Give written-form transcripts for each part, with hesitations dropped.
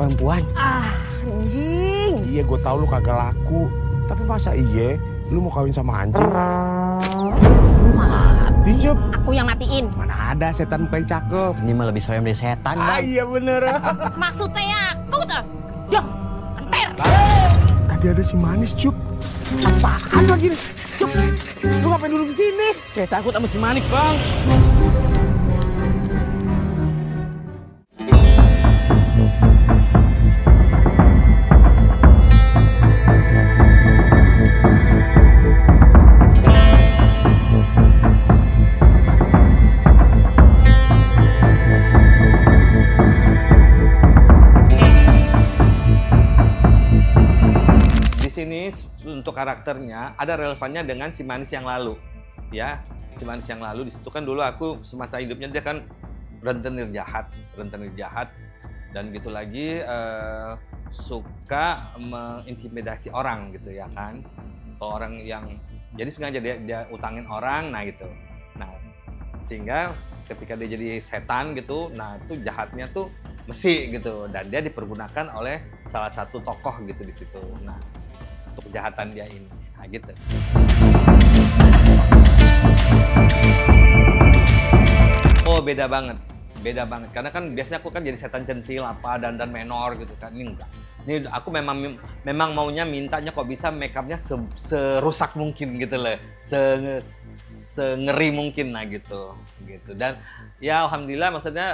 perempuan. Anjing. Iya, gue tahu lu kagak laku. Tapi masa iya lu mau kawin sama anjing? Mati, Cup. Aku yang matiin. Mana ada setan muka yang cakep. Ini mah lebih sayang dari setan, Bang. Iya bener. Maksudnya aku tuh. Dah, entar. Tadi ada si manis, Cup. Apaan lagi nih? Cup, lu ngapain dulu kesini? Saya takut sama si manis, Bang. Sini untuk karakternya ada relevannya dengan si manis yang lalu, ya. Si manis yang lalu di situ kan dulu aku semasa hidupnya dia kan rentenir jahat, dan gitu lagi suka mengintimidasi orang gitu ya kan. Kalau orang yang jadi sengaja dia utangin orang, nah gitu. Nah sehingga ketika dia jadi setan gitu, nah itu jahatnya tuh mesi gitu, dan dia dipergunakan oleh salah satu tokoh gitu di situ. Nah untuk kejahatan dia ini, nah gitu. Oh beda banget, karena kan biasanya aku kan jadi setan centil apa dan menor gitu kan, ini enggak. Ini aku memang maunya mintanya kok bisa make upnya serusak mungkin gitu loh, sengeri mungkin lah gitu. Dan ya alhamdulillah maksudnya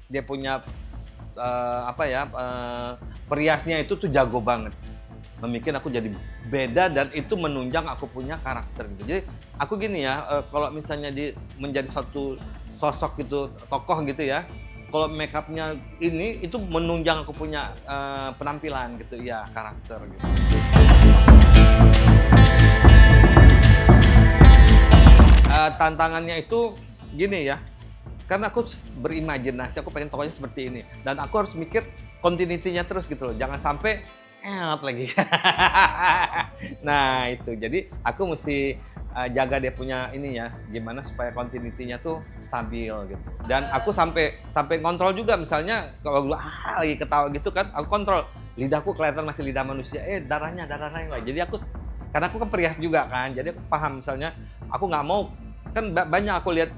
dia punya periasnya itu tuh jago banget. Membuat aku jadi beda dan itu menunjang aku punya karakter gitu. Jadi aku gini ya, kalau misalnya menjadi suatu sosok gitu, tokoh gitu ya, kalau make upnya ini itu menunjang aku punya penampilan gitu ya, karakter gitu. Tantangannya itu gini ya, karena aku berimajinasi, aku pengen tokohnya seperti ini dan aku harus mikir continuity-nya terus gitu loh, jangan sampai lagi. Nah itu, jadi aku mesti jaga dia punya ini ya, gimana supaya continuity-nya tuh stabil gitu. Dan aku sampai kontrol juga, misalnya kalau gue lagi ketawa gitu kan, aku kontrol lidahku kelihatan masih lidah manusia, darahnya lain lah. Jadi karena aku kan perias juga kan, jadi aku paham misalnya aku nggak mau. Kan banyak aku lihat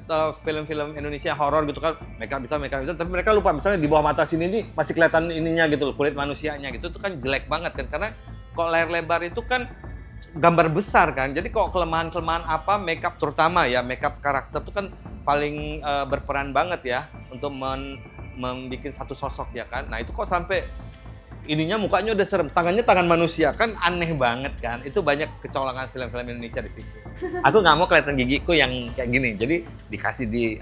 film-film Indonesia horor gitu kan, mereka bisa, tapi mereka lupa misalnya di bawah mata sini nih masih kelihatan ininya gitu, kulit manusianya gitu, itu kan jelek banget kan, karena kalau layar lebar itu kan gambar besar kan, jadi kok kelemahan apa makeup terutama ya, makeup karakter itu kan paling berperan banget ya untuk membuat satu sosok ya kan. Nah itu kok sampai ininya mukanya udah serem, tangannya tangan manusia, kan aneh banget kan. Itu banyak kecolongan film-film Indonesia di situ. Aku nggak mau kelihatan gigiku yang kayak gini, jadi dikasih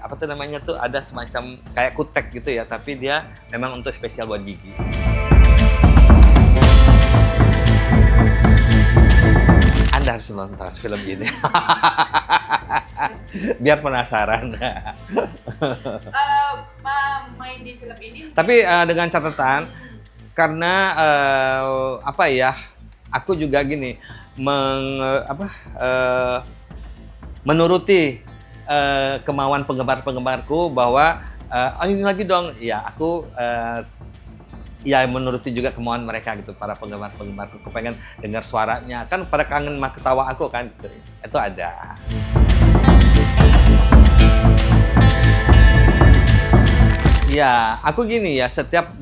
ada semacam kayak kutek gitu ya, tapi dia memang untuk spesial buat gigi. Anda harus nonton film ini. Biar penasaran. Main di film ini. Tapi dengan catatan, karena aku juga gini menuruti kemauan penggemar-penggemarku bahwa ini lagi dong, ya aku ya menuruti juga kemauan mereka gitu, para penggemar-penggemarku. Aku pengen dengar suaranya, kan pada kangen sama ketawa aku kan gitu. Itu ada. Ya, aku gini ya, setiap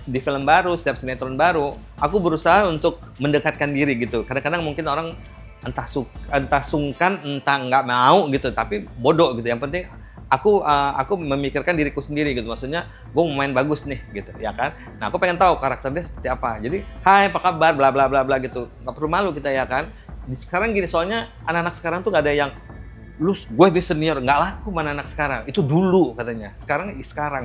di film baru, setiap sinetron baru, aku berusaha untuk mendekatkan diri gitu. Kadang-kadang mungkin orang entah sungkan, entah nggak mau gitu, tapi bodoh gitu. Yang penting aku memikirkan diriku sendiri gitu. Maksudnya, gue mau main bagus nih gitu, ya kan? Nah, aku pengen tahu karakternya seperti apa. Jadi, hai, apa kabar, bla bla bla bla gitu. Nggak perlu malu kita ya kan? Sekarang gini, soalnya anak-anak sekarang tuh nggak ada yang gue di senior, nggak laku mana anak sekarang, itu dulu katanya, sekarang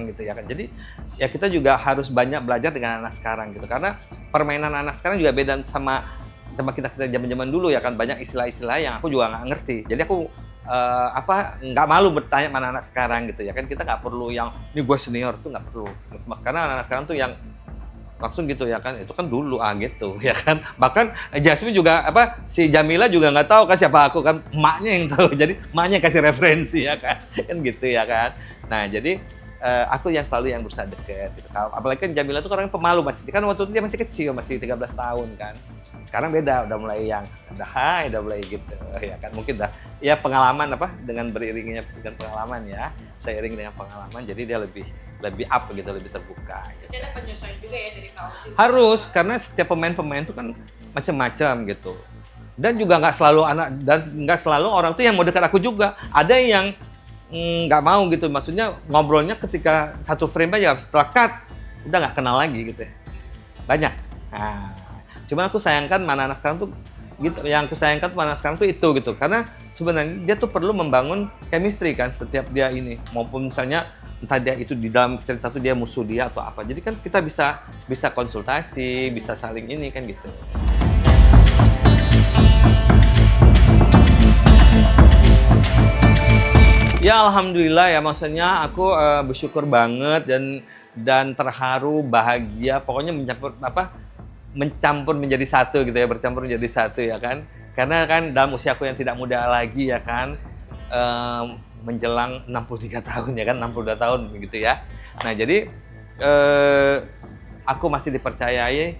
gitu ya kan. Jadi ya kita juga harus banyak belajar dengan anak sekarang gitu, karena permainan anak sekarang juga beda sama kita zaman dulu ya kan. Banyak istilah-istilah yang aku juga nggak ngerti, jadi aku nggak malu bertanya mana anak sekarang gitu ya kan. Kita nggak perlu yang ini gue senior, tuh nggak perlu, karena anak sekarang tuh yang langsung gitu ya kan, itu kan dulu gitu ya kan. Bahkan Jasmine juga si Jamila juga nggak tahu kan siapa aku kan, emaknya yang tahu, jadi emaknya kasih referensi ya kan, kan gitu ya kan. Nah jadi aku yang selalu yang berusaha deket gitu. Apalagi kan Jamila tuh orangnya pemalu masih, kan waktu itu dia masih kecil, masih 13 tahun kan. Sekarang beda, udah mulai yang udah mulai gitu ya kan, mungkin dah ya pengalaman apa dengan beriringnya dengan pengalaman ya, seiring dengan pengalaman jadi dia lebih up gitu, lebih terbuka gitu. Jadi ada penyesuaian juga ya dari kau juga. Harus, karena setiap pemain itu kan macam-macam gitu. Dan juga nggak selalu orang tuh yang mau dekat aku juga. Ada yang nggak mau gitu, maksudnya ngobrolnya ketika satu frame aja, setelah cut udah nggak kenal lagi gitu ya. Banyak. Nah, cuman aku sayangkan mana anak sekarang tuh gitu. Yang aku sayangkan mana anak sekarang tuh itu gitu, karena sebenarnya dia tuh perlu membangun chemistry kan setiap dia ini, maupun misalnya entah dia itu di dalam cerita tuh dia musuh dia atau apa. Jadi kan kita bisa konsultasi, bisa saling ini kan gitu. Ya alhamdulillah ya, maksudnya aku bersyukur banget dan terharu, bahagia, pokoknya mencampur menjadi satu gitu ya, bercampur menjadi satu ya kan. Karena kan dalam usia aku yang tidak muda lagi ya kan, menjelang 63 tahun ya kan, 62 tahun begitu ya. Nah jadi aku masih dipercayai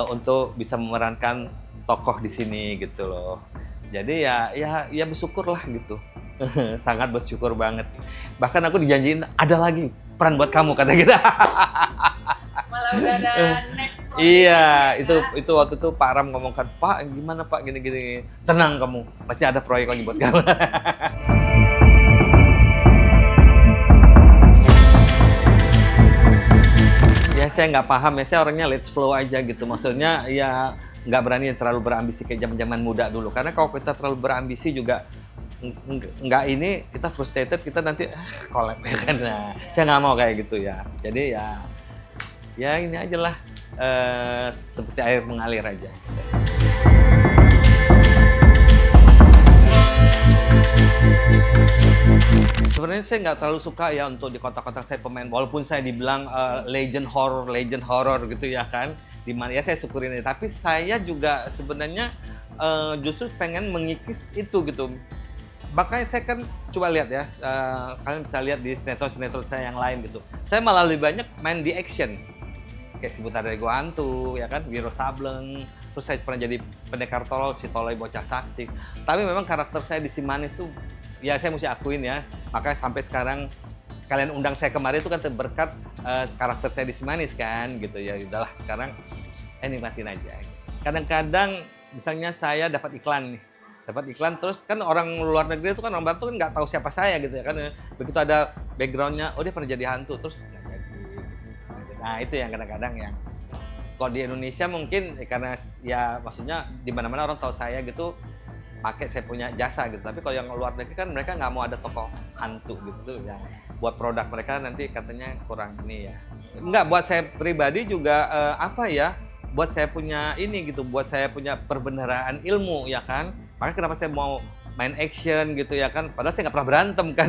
untuk bisa memerankan tokoh di sini gitu loh. Jadi ya bersyukurlah gitu. Sangat bersyukur banget. Bahkan aku dijanjiin ada lagi peran buat kamu kata kita. Malah udah ada next project. Iya, Ya. itu waktu itu Pak Ram ngomongkan, "Pak, gimana Pak gini-gini." Tenang kamu, masih ada proyek lagi buat kamu. Ya saya nggak paham ya, saya orangnya let's flow aja gitu. Maksudnya ya nggak berani terlalu berambisi kayak zaman-zaman muda dulu. Karena kalau kita terlalu berambisi juga nggak ini, kita frustrated, kita nanti collab ya kan. Nah, saya nggak mau kayak gitu ya. Jadi ya ini aja lah, seperti air mengalir aja. Sebenarnya saya nggak terlalu suka ya untuk di kotak-kotak saya pemain, walaupun saya dibilang legend horror gitu ya kan, dimana ya saya syukurin ini, tapi saya juga sebenarnya justru pengen mengikis itu gitu. Makanya saya kan coba lihat ya, kalian bisa lihat di sinetron saya yang lain gitu. Saya malah lebih banyak main di action, kayak Sebutan dari Gua Hantu ya kan, Wiro Sableng. Terus saya pernah jadi pendekar tolol, si Toloi Bocah Sakti. Tapi memang karakter saya di Si Manis tuh, ya saya mesti akuin ya, makanya sampai sekarang kalian undang saya kemarin itu kan berkat karakter saya di Si Manis kan gitu ya. Udahlah sekarang nikmatin aja. Kadang-kadang misalnya saya dapat iklan terus kan orang luar negeri itu kan, orang barat tuh kan nggak tahu siapa saya gitu ya kan. Begitu ada backgroundnya, oh dia pernah jadi hantu, terus nggak jadi. Nah itu yang kadang-kadang yang kalau di Indonesia mungkin karena ya maksudnya di mana-mana orang tahu saya gitu, pakai saya punya jasa gitu. Tapi kalau yang luar negeri kan mereka nggak mau ada tokoh hantu gitu tuh, yang buat produk mereka nanti katanya kurang ini ya. Enggak, buat saya pribadi juga buat saya punya ini gitu, buat saya punya perbendaharaan ilmu ya kan. Makanya kenapa saya mau main action gitu ya kan, padahal saya nggak pernah berantem kan.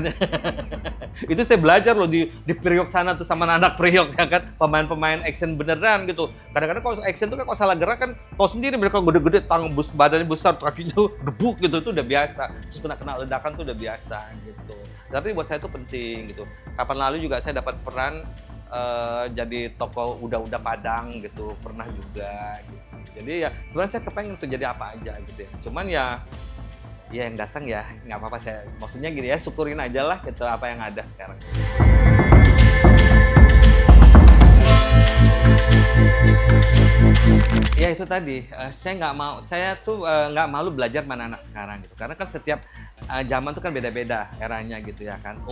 Itu saya belajar loh di Priok sana tuh sama anak Priok ya kan, pemain action beneran gitu. Kadang-kadang kalau action tuh kan kalau salah gerak kan, tahu sendiri mereka gede-gede, badannya besar, kakinya debuk gitu, itu udah biasa. Terus kena ledakan tuh udah biasa gitu. Tapi buat saya itu penting gitu. Kapan lalu juga saya dapat peran jadi tokoh udah Padang gitu, pernah juga gitu. Jadi ya sebenarnya saya kepengen tuh jadi apa aja gitu ya. Cuman ya yang datang ya nggak apa-apa, saya maksudnya gini ya, syukurin aja lah gitu apa yang ada sekarang. Ya itu tadi, saya tuh nggak malu belajar mana anak sekarang gitu, karena kan setiap zaman tuh kan beda-beda eranya gitu ya kan.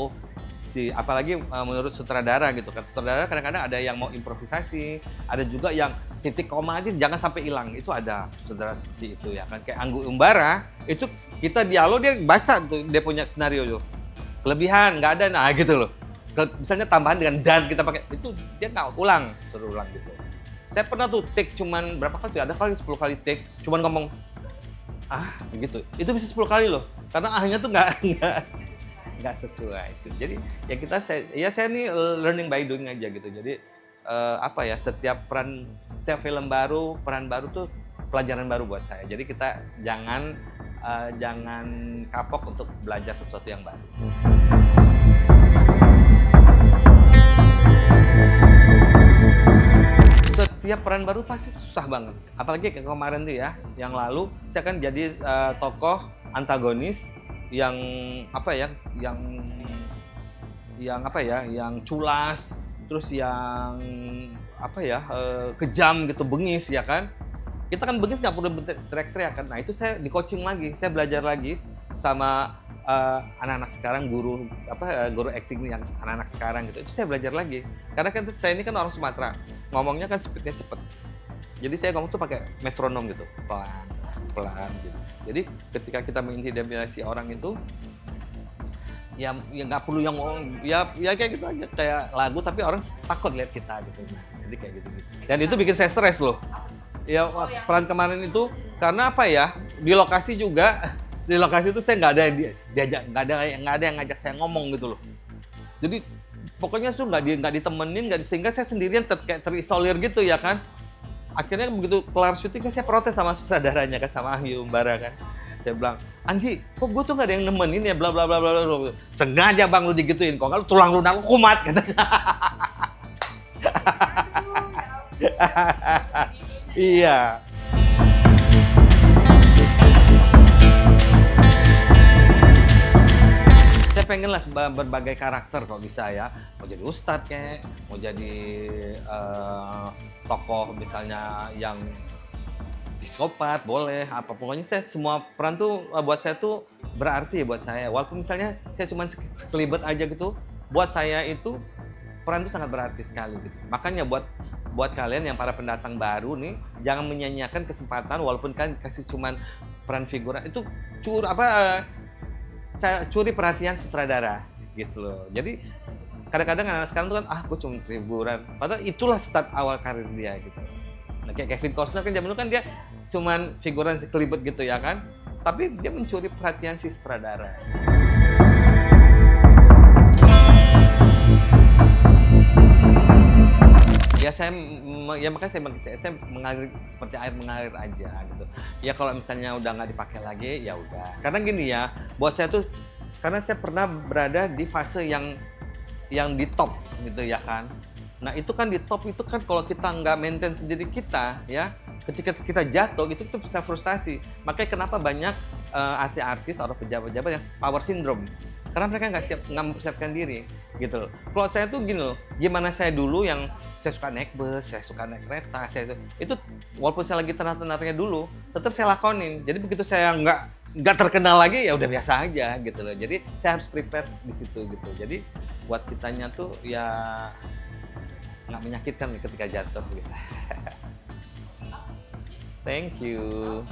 Apalagi menurut sutradara gitu kan, sutradara kadang-kadang ada yang mau improvisasi, ada juga yang titik koma aja jangan sampai hilang, itu ada sutradara seperti itu ya kan. Kayak Anggun Umbara, itu kita dialog dia baca tuh, dia punya skenario tuh, kelebihan nggak ada, nah gitu loh. Misalnya tambahan dengan dan kita pakai, itu dia nggak suruh ulang gitu. Saya pernah tuh take cuman berapa kali, ada kali 10 kali take, cuman ngomong gitu, itu bisa 10 kali loh, karena ahnya tuh nggak sesuai itu. Jadi ya saya nih learning by doing aja gitu. Jadi setiap film baru, peran baru tuh pelajaran baru buat saya. Jadi kita jangan kapok untuk belajar sesuatu yang baru. setiap peran baru pasti susah banget. Apalagi kayak kemarin tuh ya, yang lalu saya kan jadi tokoh antagonis yang apa ya, yang culas, terus yang apa ya, kejam gitu, bengis ya kan. Kita kan bengis nggak perlu teriak-teriak kan. Nah itu saya di coaching lagi, saya belajar lagi sama anak-anak sekarang, guru acting yang anak-anak sekarang gitu. Itu saya belajar lagi. Karena kan saya ini kan orang Sumatera, ngomongnya kan speednya cepet. Jadi saya ngomong tuh pakai metronom gitu, pelan gitu. Jadi ketika kita mengintimidasi orang itu, ya nggak perlu yang ya kayak gitu aja, kayak lagu tapi orang takut lihat kita gitu. Nah, jadi kayak gitu. Dan itu bikin saya stres loh. Ya peran kemarin itu karena apa ya, di lokasi juga, di lokasi itu saya nggak ada yang diajak, nggak ada yang ngajak saya ngomong gitu loh. Jadi pokoknya tuh nggak ditemenin, sehingga saya sendirian kayak terisolir gitu ya kan. Akhirnya begitu kelar syuting kan saya protes sama saudaranya kan, sama Ahyu Umbara kan. Saya bilang, Anggi, kok gue tuh nggak ada yang nemenin ya, bla bla bla bla bla. Sengaja bang lu digituin, kok nggak tulang lunak lu kumat katanya. Iya. Saya pengen lah berbagai karakter kalau bisa ya. Mau jadi ustadz kayak, mau jadi tokoh misalnya yang psikopat, boleh. Apa pokoknya saya semua peran tuh buat saya tuh berarti buat saya. Walaupun misalnya saya cuma sekelibet aja gitu, buat saya itu peran itu sangat berarti sekali gitu. Makanya buat kalian yang para pendatang baru nih, jangan menyanyiakan kesempatan walaupun kan kasih cuman peran figuran itu curi perhatian sutradara gitu loh. Jadi kadang-kadang anak sekarang tuh kan gue cuma figuran, padahal itulah start awal karir dia gitu. Nah, kayak Kevin Costner kan zaman dulu kan dia cuman figuran sekelibet gitu ya kan, tapi dia mencuri perhatian si sutradara. Ya makanya saya mengalir seperti air mengalir aja gitu. Ya kalau misalnya udah nggak dipakai lagi ya udah. Karena gini ya, buat saya tuh karena saya pernah berada di fase yang di top gitu ya kan. Nah itu kan di top itu kan kalau kita nggak maintain sendiri kita ya, ketika kita jatuh itu bisa frustasi. Makanya kenapa banyak artis atau pejabat-pejabat yang power syndrome. Karena mereka nggak mempersiapkan diri gitu loh. Kalau saya tuh gini loh, gimana saya dulu yang saya suka naik bus, saya suka naik kereta, itu walaupun saya lagi tenar-tenarnya dulu, tetap saya lakonin. Jadi begitu saya nggak terkenal lagi ya udah biasa aja gitu loh. Jadi saya harus prepare di situ gitu. Jadi buat kitanya tuh ya nggak menyakitkan ketika jatuh gitu. Thank you.